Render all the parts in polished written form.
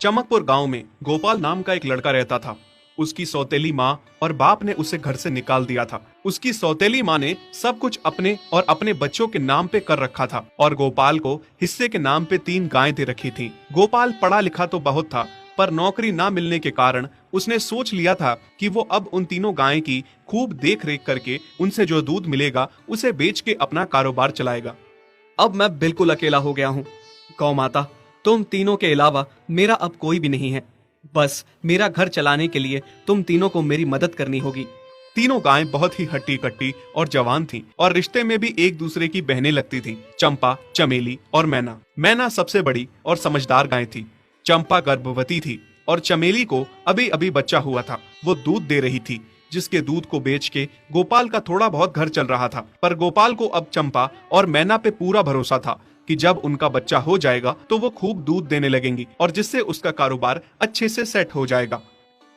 चमकपुर गांव में गोपाल नाम का एक लड़का रहता था। उसकी सौतेली माँ और बाप ने उसे घर से निकाल दिया था। उसकी सौतेली माँ ने सब कुछ अपने और अपने बच्चों के नाम पे कर रखा था और गोपाल को हिस्से के नाम पे 3 गायें दे रखी थी। गोपाल पढ़ा लिखा तो बहुत था, पर नौकरी ना मिलने के कारण उसने सोच लिया था कि वो अब उन तीनों गायें की खूब देख रेख करके उनसे जो दूध मिलेगा उसे बेच के अपना कारोबार चलाएगा। अब मैं बिल्कुल अकेला हो गया हूँ। गौ माता, तुम तीनों के अलावा मेरा अब कोई भी नहीं है। बस मेरा घर चलाने के लिए तुम तीनों को मेरी मदद करनी होगी। तीनों गायें बहुत ही हट्टी कट्टी और जवान थीं और रिश्ते में भी एक दूसरे की बहनें लगती थीं। चंपा, चमेली और मैना। मैना सबसे बड़ी और समझदार गाय थी। चंपा गर्भवती थी और चमेली को अभी अभी बच्चा हुआ था। वो दूध दे रही थी, जिसके दूध को बेच के गोपाल का थोड़ा बहुत घर चल रहा था। पर गोपाल को अब चंपा और मैना पे पूरा भरोसा था कि जब उनका बच्चा हो जाएगा तो वो खूब दूध देने लगेंगी और जिससे उसका कारोबार अच्छे से सेट हो जाएगा।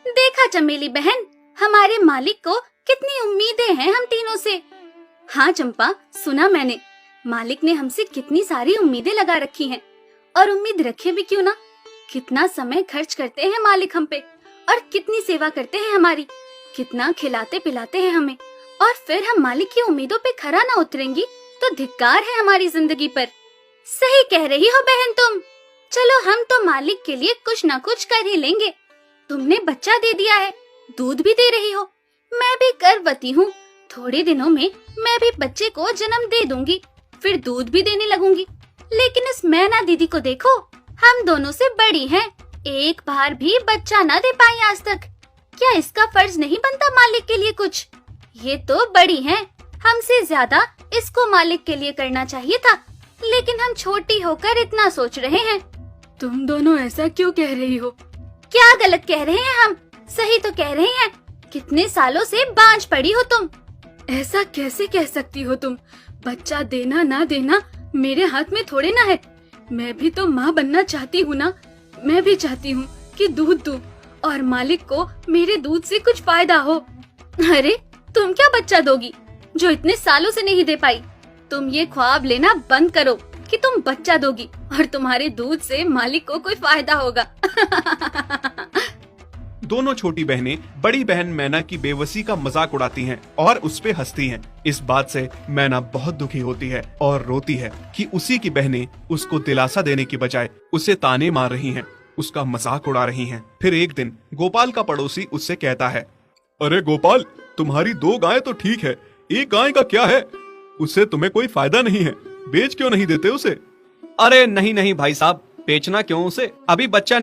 देखा चमेली बहन, हमारे मालिक को कितनी उम्मीदें हैं हम तीनों से। हाँ चंपा, सुना मैंने, मालिक ने हमसे कितनी सारी उम्मीदें लगा रखी हैं। और उम्मीद रखे भी क्यों ना, कितना समय खर्च करते हैं मालिक हम पे और कितनी सेवा करते हैं हमारी, कितना खिलाते पिलाते हैं हमें। और फिर हम मालिक की उम्मीदों पे खरा ना उतरेंगी तो धिक्कार है हमारी जिंदगी पर। सही कह रही हो बहन तुम। चलो हम तो मालिक के लिए कुछ ना कुछ कर ही लेंगे। तुमने बच्चा दे दिया है, दूध भी दे रही हो, मैं भी गर्भवती हूँ। थोड़े दिनों में मैं भी बच्चे को जन्म दे दूंगी, फिर दूध भी देने लगूंगी। लेकिन इस मैना दीदी को देखो, हम दोनों से बड़ी हैं, एक बार भी बच्चा ना दे पाई आज तक। क्या इसका फर्ज नहीं बनता मालिक के लिए कुछ? ये तो बड़ी हैं, हमसे ज्यादा इसको मालिक के लिए करना चाहिए था, लेकिन हम छोटी होकर इतना सोच रहे हैं। तुम दोनों ऐसा क्यों कह रही हो? क्या गलत कह रहे हैं हम? सही तो कह रहे हैं। कितने सालों से बांझ पड़ी हो तुम। ऐसा कैसे कह सकती हो तुम? बच्चा देना ना देना मेरे हाथ में थोड़े ना है। मैं भी तो माँ बनना चाहती हूँ ना। मैं भी चाहती हूँ कि दूध दूँ और मालिक को मेरे दूध से कुछ फायदा हो। अरे तुम क्या बच्चा दोगी जो इतने सालों से नहीं दे पाई? तुम ये ख्वाब लेना बंद करो कि तुम बच्चा दोगी और तुम्हारे दूध से मालिक को कोई फायदा होगा। दोनों छोटी बहनें बड़ी बहन मैना की बेबसी का मजाक उड़ाती हैं और उस पे हंसती हैं। इस बात से मैना बहुत दुखी होती है और रोती है कि उसी की बहनें उसको दिलासा देने की बजाय उसे ताने मार रही हैं, उसका मजाक उड़ा रही हैं। फिर एक दिन गोपाल का पड़ोसी उससे कहता है, अरे गोपाल, तुम्हारी 2 गायें तो ठीक है, एक गाय का क्या है? उससे तुम्हें कोई फायदा नहीं है, बेच क्यों नहीं देते उसे? अरे नहीं नहीं भाई साहब, बेचना क्यों उसे? अभी बच्चा